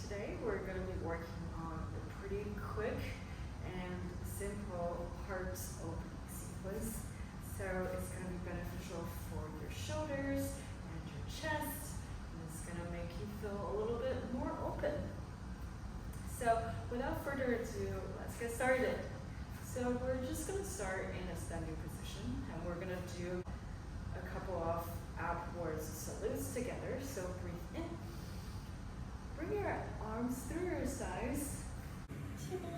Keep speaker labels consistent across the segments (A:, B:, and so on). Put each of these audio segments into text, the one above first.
A: Today we're going to be working on a pretty quick and simple heart opening sequence. So it's going to be beneficial for your shoulders and your chest, and it's going to make you feel a little bit more open. So without further ado, let's get started. So we're just going to start in a standing position, and we're going to do a couple of upwards salutes together. So breathe in. Bring your arms through your sides.
B: To be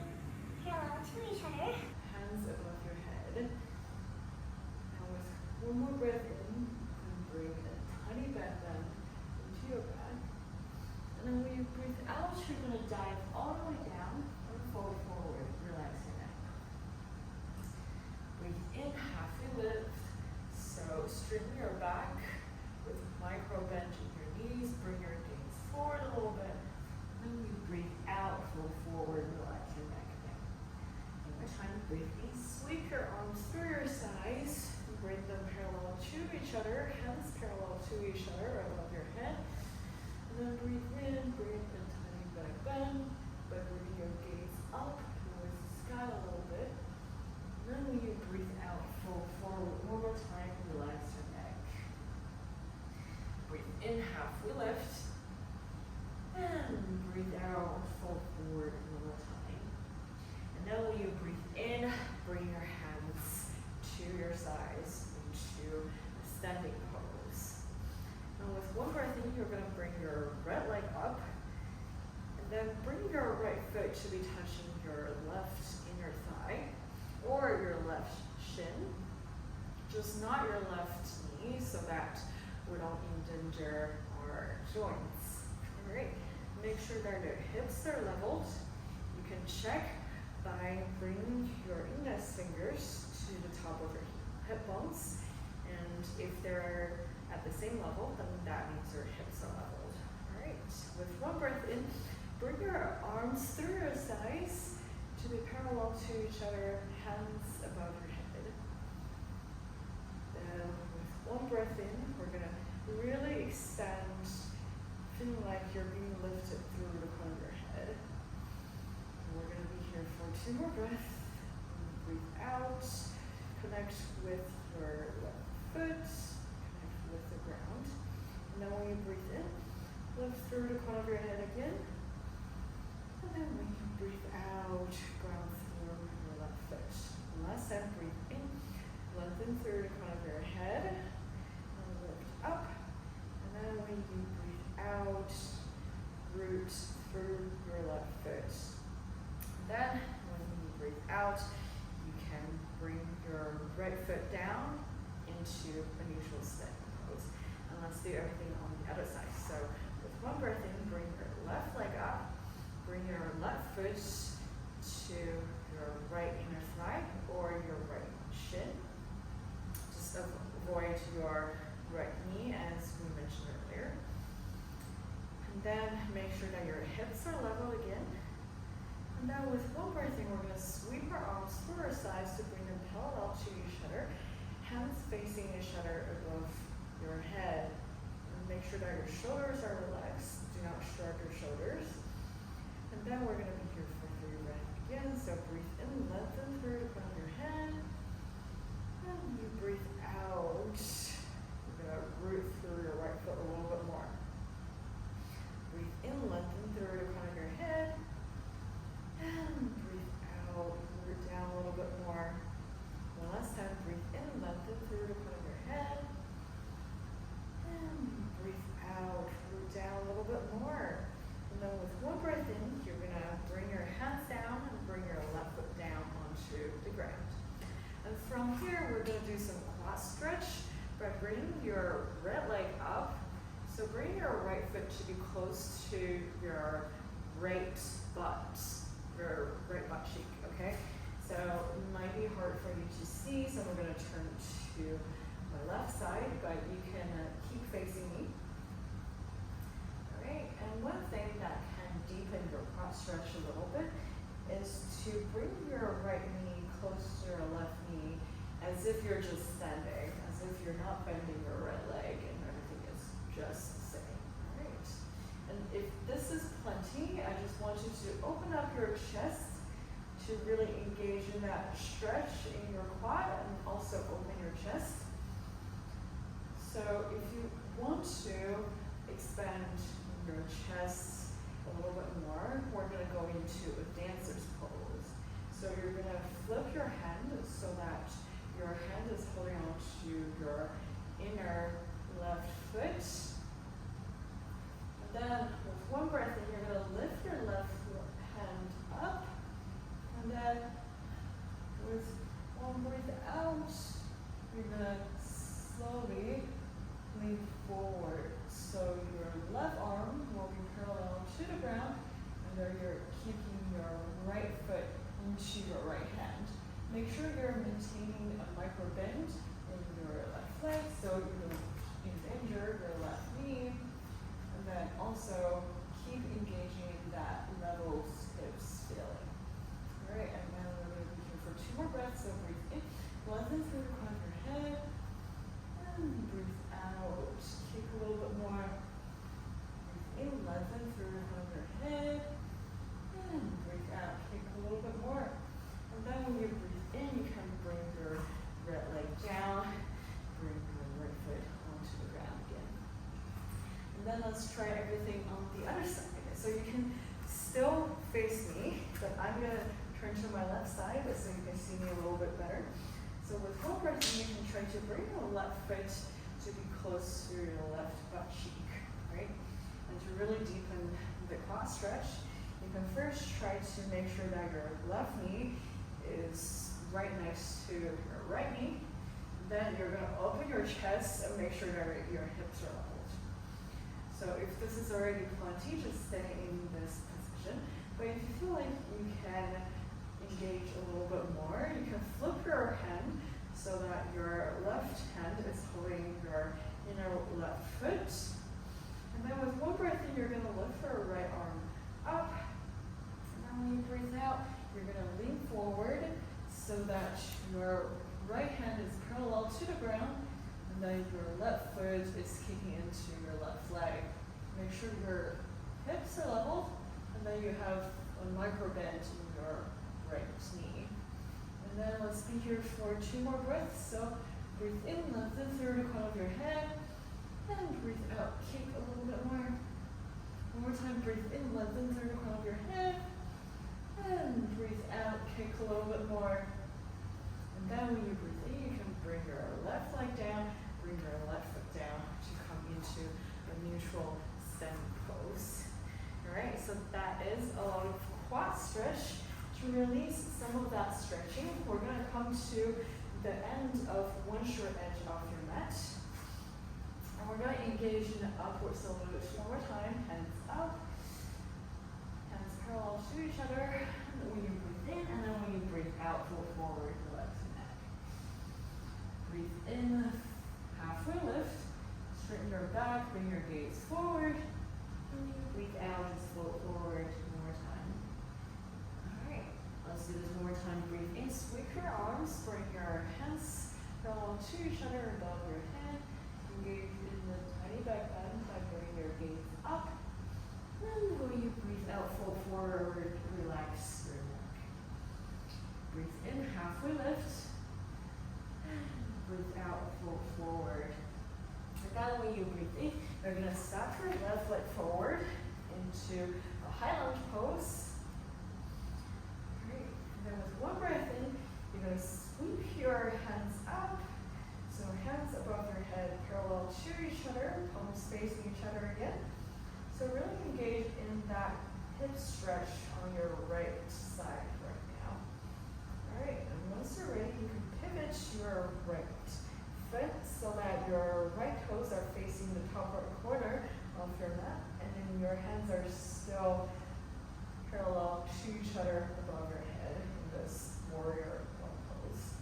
B: parallel to each other.
A: Hands above your head. And with one more breath in, and bring a tiny back bend into your back. And then when you breathe out, you're going to dive all the way down and fold forward. Relax your neck. Breathe in, halfway lift. So straighten your back with micro bend in your knees. Bring your knees forward a little bit. And then you breathe out, fold forward, relax your neck again. One more time, breathe in. Sweep your arms through your sides. Bring them parallel to each other. Hands parallel to each other above your head. And then breathe in, bring a tiny back bend, but bring your gaze up towards the sky a little bit. And then when you breathe out, fold forward one more time, relax your neck. Breathe in, halfway lift. And breathe out, fold forward one more time. And then when you breathe in, bring your hands to your sides into a standing pose. Now with one breath in, you're going to bring your right leg up. And then bring your right foot to be touching your left inner thigh or your left shin. Just not your left knee so that we don't endanger our joints. Alright, make sure that your hips are leveled. You can check by bringing your index fingers to the top of your hip bones. And if they're at the same level, then that means your hips are leveled. Alright, with one breath in, bring your arms through your sides to be parallel to each other, hands above your head. Then with one breath in, we're going to really extend, feeling like you're being lifted through the crown of your head. And we're going to be here for 2 more breaths. Breathe out, connect with your left foot, connect with the ground. And then when you breathe in, lift through the crown of your head again. And then when you breathe out, ground through your left foot. And last time, breathe in, lengthen through the crown of your head, and lift up. And then when you breathe out, root through your left foot. And then when you breathe out, you can bring your right foot down into a neutral standing pose. And let's do everything on the other side. So with one breath in, bring your left leg up. Bring your left foot to your right inner thigh or your right shin. Just avoid your right knee as we mentioned earlier. And then make sure that your hips are level again. And then with one breath in, we're going to sweep our arms through our sides to bring them parallel to each other. Hands facing each other above your head. And make sure that your shoulders are relaxed. Do not shrug your shoulders. And then we're going to be here for 3 breaths again. So breathe in, lengthen through the crown of your head. And you breathe out. You're going to root through your right foot a little bit more. Breathe in, lengthen through the crown of your head. And breathe out, root down a little bit more. One last time, breathe in, lengthen through the crown of your head. And breathe out, root down a little bit more. And then with one breath in, you're going to bring your hands down and bring your left foot down onto the ground. And from here, we're going to do some quad stretch by bringing your right leg up. So bring your right foot to be close to your right butt, your right butt cheek, okay? So it might be hard for you to see, so we're going to turn to my left side, but you can keep facing me. Alright, and one thing that can deepen your quad stretch a little bit is to bring your right knee close to your left knee as if you're just standing, as if you're not bending your right leg and everything is just the same. Alright, and if this is plenty, your chest to really engage in that stretch in your quad and also open your chest. So if you want to expand your chest a little bit more, we're going to go into a dancer's pose. So you're going to flip your hand so that your hand is holding on to your inner left foot. And then with one breath in, you're going to lift your left hand up. And then with one breath out, you're going to slowly lean forward. So your left arm will be parallel to the ground, and then you're keeping your right foot into your right hand. Make sure you're maintaining a micro bend in your left leg so you don't injure your left knee. And then also keep engaging in that level hips feeling. Alright, and now we're going to be here for 2 more breaths. So breathe in, lengthen through the crown of your head, and breathe out. Kick a little bit more. Breathe in, lengthen through the crown of your head, and breathe out. Kick a little bit more. And then when you breathe in, you can bring your right leg down, bring your right foot onto the ground again. And then let's try everything on the other side. So you can still face me, but I'm going to turn to my left side so you can see me a little bit better. So with one breath in, you can try to bring your left foot to be close to your left butt cheek, right? And to really deepen the quad stretch, you can first try to make sure that your left knee is right next to your right knee. Then you're going to open your chest and make sure that your hips are leveled. So if this is already plenty, just stay in this position. But if you feel like you can engage a little bit more, you can flip your hand so that your left hand is holding your inner left foot. And then with one breath in, you're going to lift your right arm up. And then when you breathe out, you're going to lean forward so that your right hand is parallel to the ground, and then your left foot is kicking into your left leg. Make sure your hips are leveled, and then you have a micro bend in your right knee. And then let's be here for 2 more breaths. So breathe in, lengthen through the crown of your head, and breathe out, kick a little bit more. One more time, breathe in, lengthen through the crown of your head, and breathe out, kick a little bit more. And then when you breathe in, you can bring your left leg down, bring your left foot down to come into a neutral standing pose. Alright, so that is a lot of quad stretch. To release some of that stretching, we're going to come to the end of one short edge off your mat. And we're going to engage in an upward salute one more time. Hands up. Hands parallel to each other. When you breathe in, and then when you breathe out, fold forward the legs and neck. Breathe in, halfway lift. Straighten your back, bring your gaze forward. And when you breathe out, just float forward one more time. Alright, let's do this one more time. Breathe in, sweep your arms, bring your hands parallel to each other above your head. Engage in the tiny back bend by bringing your gaze up. And when you breathe out, fold forward, relax your neck. Breathe in, halfway lift. Breathe out, fold forward. And then when you breathe in, you're going to step your left leg forward into a high lunge pose. Great. And then with one breath in, you're going to sweep your hands up. So hands above your head, parallel to each other, palms facing each other again. So really engage in that hip stretch on your right side right now. Alright, and once you're ready, you can pivot your right foot so that your right toes are facing the top right corner of your mat, and then your hands are still parallel to each other above your head in this warrior one pose.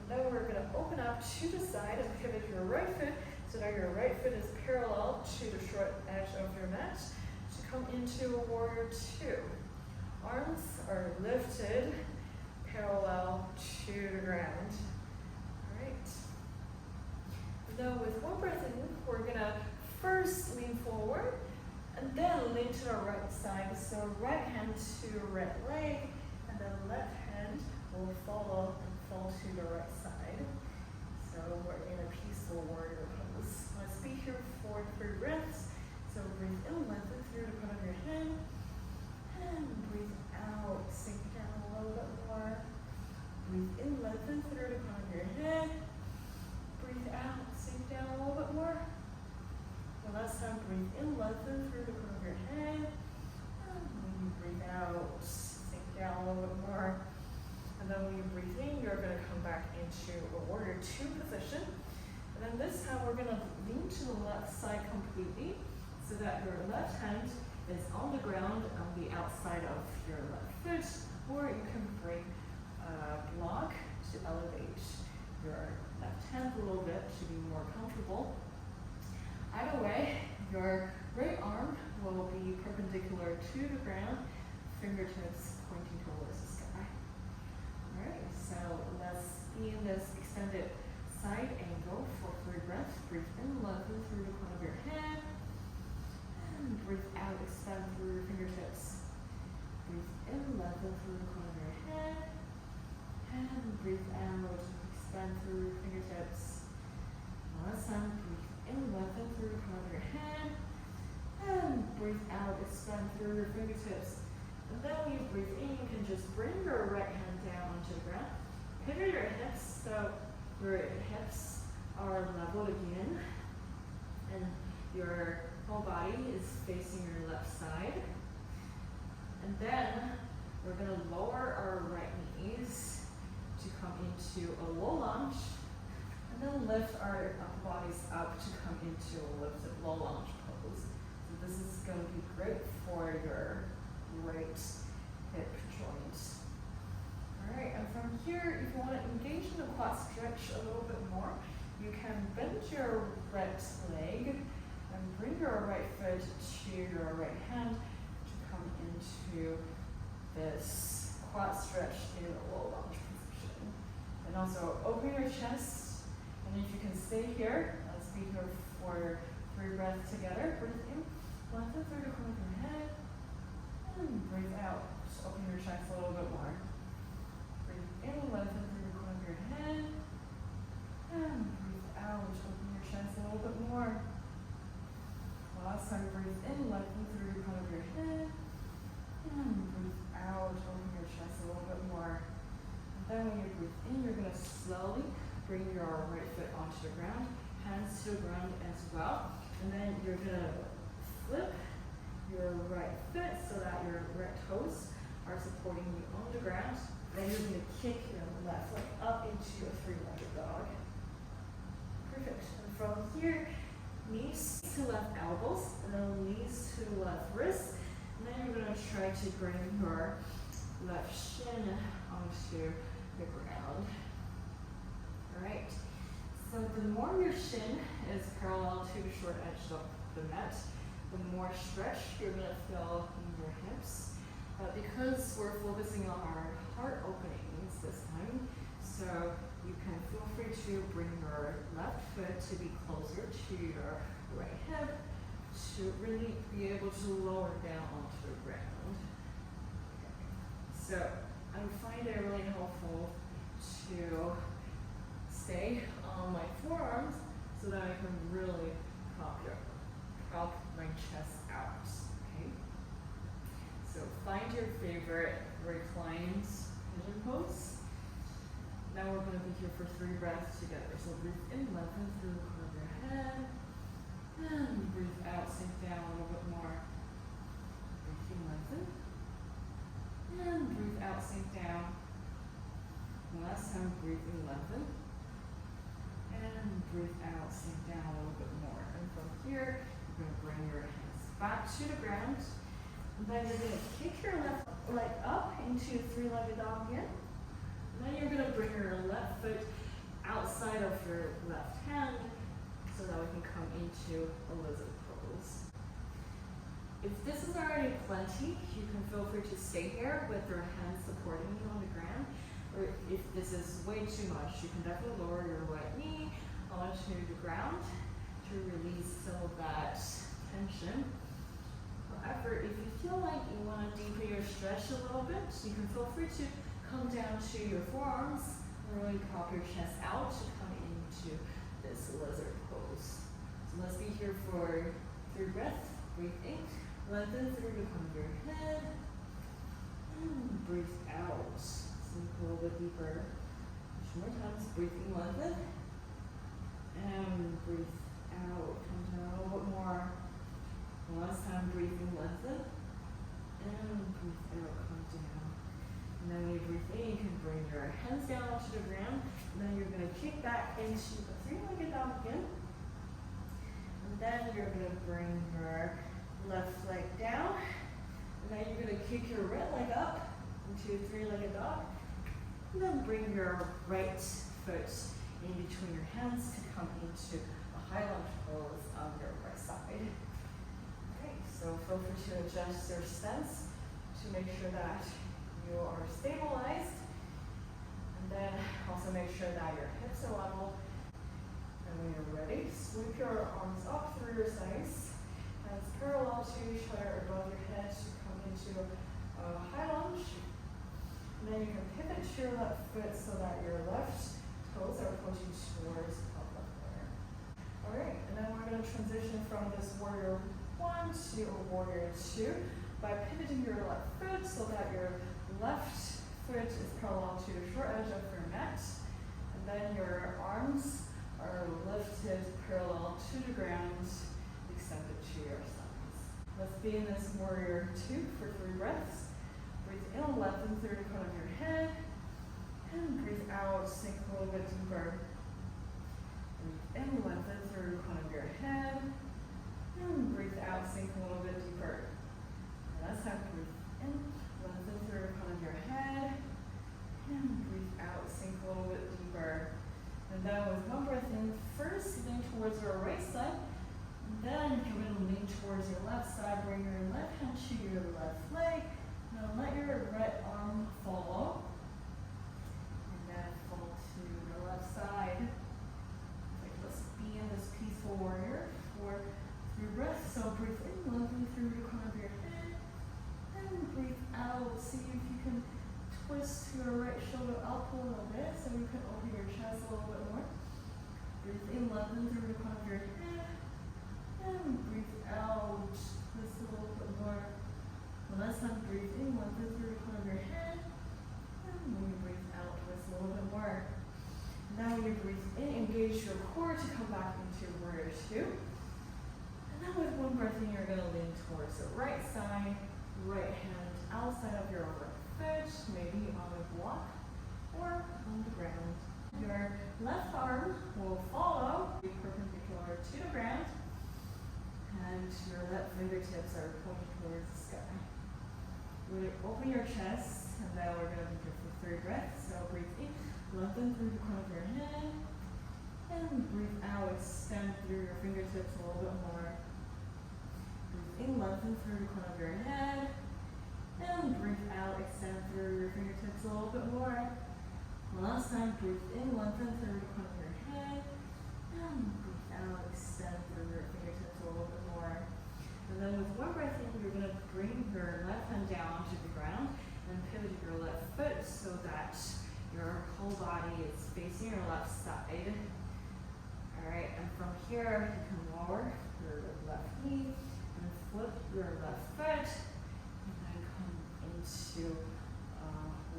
A: And then we're going to open up to the side and pivot your right foot so that your right foot is parallel to the short edge of your mat to come into a warrior 2. Arms are lifted parallel to the ground. Alright. Now with one breath in, we're going to first lean forward and then into our right side. So right hand to right leg, and then left hand will follow and fall to the right side. So we're in a peaceful warrior pose. Let's be here for 3 breaths. So breathe in, lengthen through the crown of your head. And breathe out, sink down a little bit more. Breathe in, lengthen through the crown of your head. Breathe out, sink down a little bit more. The last time, breathe in, lengthen through the crown of your head. And when you breathe out, sink down a little bit more. And then when you breathe in, you're going to come back into a warrior 2 position. And then this time, we're going to lean to the left side completely so that your left hand is on the ground on the outside of your left foot, or you can bring a block to elevate your left hand a little bit to be more comfortable. Either way, your right arm will be perpendicular to the ground, fingertips pointing towards the sky. Alright, so let's be in this extended side angle for 3 breaths. Breathe in, lengthen through the crown of your head. And breathe out, expand through your fingertips. Breathe in, lengthen through the crown of your head. And breathe out, expand through your fingertips. Last time, breathe in, lengthen through the crown of your head. And breathe out, expand through your fingertips. And then when you breathe in, you can just bring your right hand down onto the ground. Pivot your hips so your hips are level again. And your whole body is facing your left side. And then we're going to lower our right knees to come into a low lunge. And then lift our bodies up to come into a lifted low lunge pose. So this is going to be great for your right hip joint. Alright, and from here, if you want to engage in the quad stretch a little bit more, you can bend your right leg and bring your right foot to your right hand to come into this quad stretch in a low lunge position. And also open your chest, and if you can stay here, let's be here for 3 breaths together. Breathe in, lengthen through the crown of your head, and breathe out. Just open your chest a little bit more. Breathe in, lengthen through the crown of your head, and breathe out. Open your chest a little bit more. Last time, breathe in, lengthen through the crown of your head, and breathe out. Open your chest a little bit more. And then when you breathe in, you're going to slowly bring your right foot onto the ground, hands to the ground as well. And then you're going to flip your right foot so that your right toes are supporting you on the ground. Then you're going to kick your left leg up into a 3-legged dog. Perfect. And from here, knees to left elbows, and then knees to left wrists. And then you're going to try to bring your left shin onto the ground. Alright, so the more your shin is parallel to the short edge of the mat, the more stretch you're going to feel in your hips. Because we're focusing on our heart openings this time, so you can feel free to bring your left foot to be closer to your right hip to really be able to lower down onto the ground. So I find it really helpful to stay on my forearms so that I can really help my chest out. Okay. So find your favorite reclined pigeon pose. Now we're going to be here for 3 breaths together. So breathe in, lengthen through the crown of your head. And breathe out, sink down a little bit more. Breathe in, lengthen. And breathe out, sink down. Last time, breathe in, lengthen. And breathe out, sink down a little bit more. And from here, you're going to bring your hands back to the ground. And then you're going to kick your left leg up into 3-legged dog again. And then you're going to bring your left foot outside of your left hand so that we can come into a lizard pose. If this is already plenty, you can feel free to stay here with your hands supporting you on the ground. Or if this is way too much, you can definitely lower your right knee onto the ground to release some of that tension. However, if you feel like you want to deepen your stretch a little bit, you can feel free to come down to your forearms, really pop your chest out to come into this lizard pose. So let's be here for 3 breaths. Breathe in, lengthen through the crown of your head, and breathe out. Sink a little bit deeper. 2 more times. Breathe in, lengthen, and breathe out. Come down a little bit more. One last time. Breathe in, lengthen, and breathe out. Come down. And then when you breathe in, you can bring your hands down to the ground. And then you're going to kick back into a 3-legged dog again. And then you're going to bring your left leg down. And then you're going to kick your right leg up into a 3-legged dog. And then bring your right foot in between your hands to come into a high lunge pose on your right side. Okay, so feel free to adjust your stance to make sure that you are stabilized. And then also make sure that your hips are level. And when you're ready, sweep your arms up through your sides. Hands parallel to each other above your head to come into a high lunge. And then you can pivot to your left foot so that your left toes are pointing towards the top left corner. Alright, and then we're going to transition from this warrior 1 to a warrior 2 by pivoting your left foot so that your left foot is parallel to the short edge of your mat. And then your arms are lifted parallel to the ground, extended to your sides. Let's be in this warrior 2 for 3 breaths. Breathe in, lengthen through the crown of your head. And breathe out, sink a little bit deeper. Breathe in, lengthen through the crown of your head. And breathe out, sink a little bit deeper. Last time, breathe in, lengthen through the crown of your head. And breathe out, sink a little bit deeper. And then with 1 breath in, first lean towards your right side. Then you're going to lean towards your left side. Bring your left hand to your left leg. Now let your right arm follow. And then fall to the left side. Okay, let's be in this peaceful warrior for 3 breaths. So breathe in, lengthen through the crown of your head. And breathe out. See if you can twist your right shoulder up a little bit so you can open your chest a little bit more. Breathe in, lengthen through the crown of your head. And breathe out. Twist a little bit more. Last time, breathe in, lengthen through the crown of your head. And when you breathe out, twist a little bit more. Now when you breathe in, engage your core to come back into warrior 2. And now with 1 breath in, you're going to lean towards the right side, right hand outside of your right foot, maybe on a block or on the ground. Your left arm will follow, be perpendicular to the ground, and your left fingertips are pointing towards the sky. Really open your chest, and then we're going to be here for 3 breaths. So breathe in, lengthen through the crown of your head, and breathe out, extend through your fingertips a little bit more. Breathe in, lengthen through the crown of your head, and breathe out, extend through your fingertips a little bit more. Last time, breathe in, lengthen through the crown of your head, and breathe out, extend through your fingertips a little bit more. And then with 1 breath in, you're going to bring your left hand down to the ground and pivot your left foot so that your whole body is facing your left side. Alright, and from here, you can lower your left knee and flip your left foot and then come into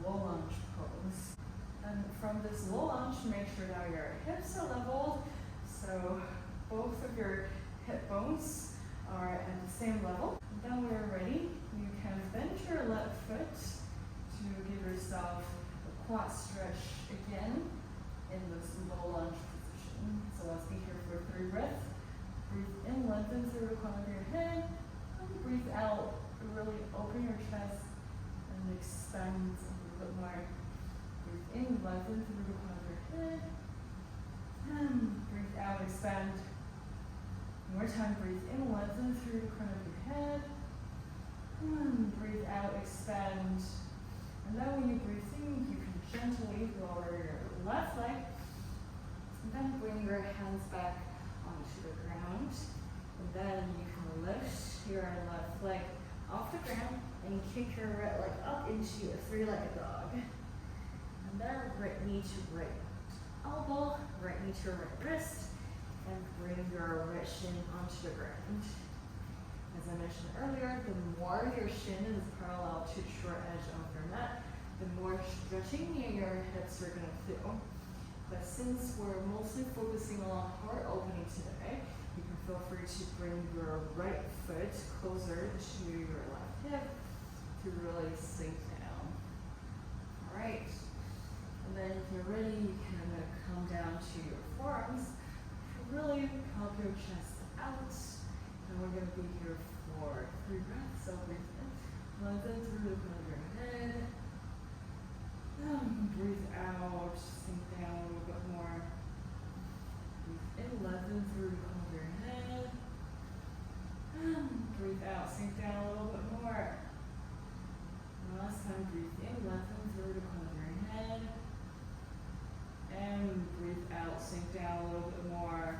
A: low lunge pose. And from this low lunge, make sure that your hips are leveled, so both of your hip bones are at the same level. And then when you're ready, you can bend your left foot to give yourself a quad stretch again in this low lunge position. So let's be here for 3 breaths. Breathe in, lengthen through the crown of your head, and breathe out. Really open your chest and expand a little bit more. Breathe in, lengthen through the crown of your head, and breathe out, expand. One more time, breathe in, lengthen through the crown of your head. And breathe out, expand. And then when you breathe in, you can gently lower your left leg. And then bring your hands back onto the ground. And then you can lift your left leg off the ground and kick your right leg up into a three-legged dog. And then right knee to right elbow, right knee to right wrist, and bring your right shin onto the ground. As I mentioned earlier, the more your shin is parallel to the short edge of your mat, the more stretching in your hips are going to feel. But since we're mostly focusing on heart opening today, you can feel free to bring your right foot closer to your left hip to really sink down. All right. And then if you're ready, you can come down to your forearms to really pop your chest out. And we're going to be here for 3 breaths. So breathe in, lengthen through the crown of your head. Breathe out, sink down a little bit more. Breathe in, lengthen through the crown of your head. Breathe out, sink down a little bit more. And last time, breathe in, lengthen through the crown of your head. And breathe out, sink down a little bit more.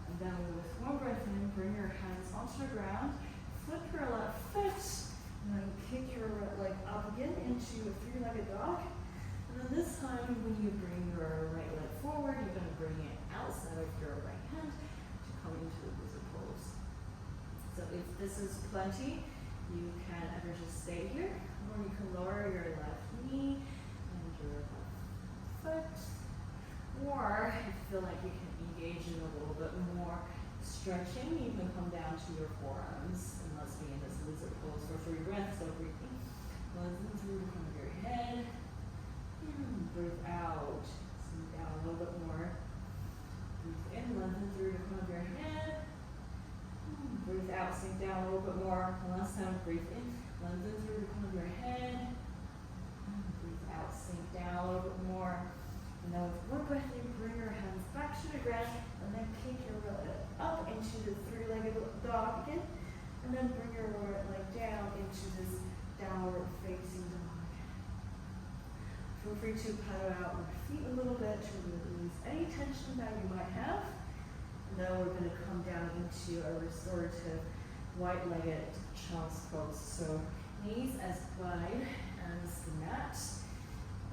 A: And then with one breath in, bring your hands onto the ground, flip your left foot, and then kick your right leg up again into a three-legged dog. And then this time, when you bring your right leg forward, you're going to bring it outside of your right hand to come into the lizard pose. So if this is plenty, you can either just stay here, or you can lower your left knee and your left foot. Or if you feel like you can engage in a little bit more stretching, you can come down to your forearms. And let's be in this lizard pose for 3 breaths. So breathing, lengthen through the crown of your head. Breathe out, sink down a little bit more. Breathe in, lengthen through the crown of your head. Breathe out, sink down a little bit more. And last time, breathe in, lengthen through the crown of your head. Breathe out, sink down a little bit more. And then with one breath, you bring your hands back to the ground, and then kick your right leg up into the three-legged dog again, and then bring your right leg down into this downward facing dog. Feel free to paddle out your feet a little bit to release any tension that you might have. And then we're going to come down into a restorative wide-legged child's pose. So knees as wide as the mat,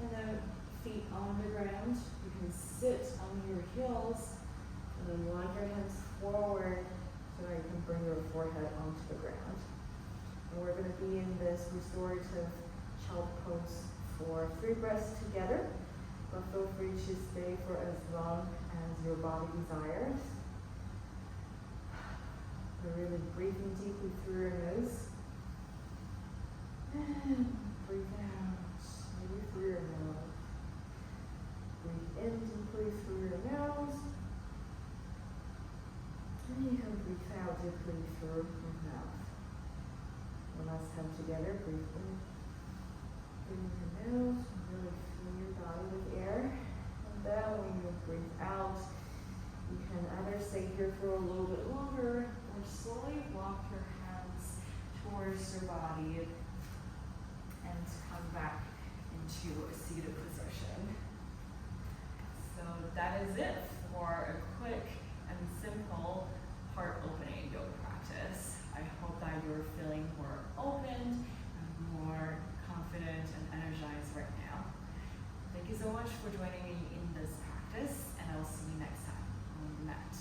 A: and then feet on the ground. You can sit on your heels and then wind your hands forward so that you can bring your forehead onto the ground. And we're going to be in this restorative child pose for 3 breaths together, but feel free to stay for as long as your body desires. We're really breathing deeply through your nose. And breathe out, maybe through your nose. Breathe in deeply through your nose. And you can breathe out deeply through your mouth. One last time together, breathe in through your nose, really fill your body with air. And then when you breathe out, you can either stay here for a little bit longer or slowly walk your hands towards your body and come back into a seated position. So that is it for a quick and simple heart opening yoga practice. I hope that you're feeling more open and more confident and energized right now. Thank you so much for joining me in this practice, and I'll see you next time on the mat.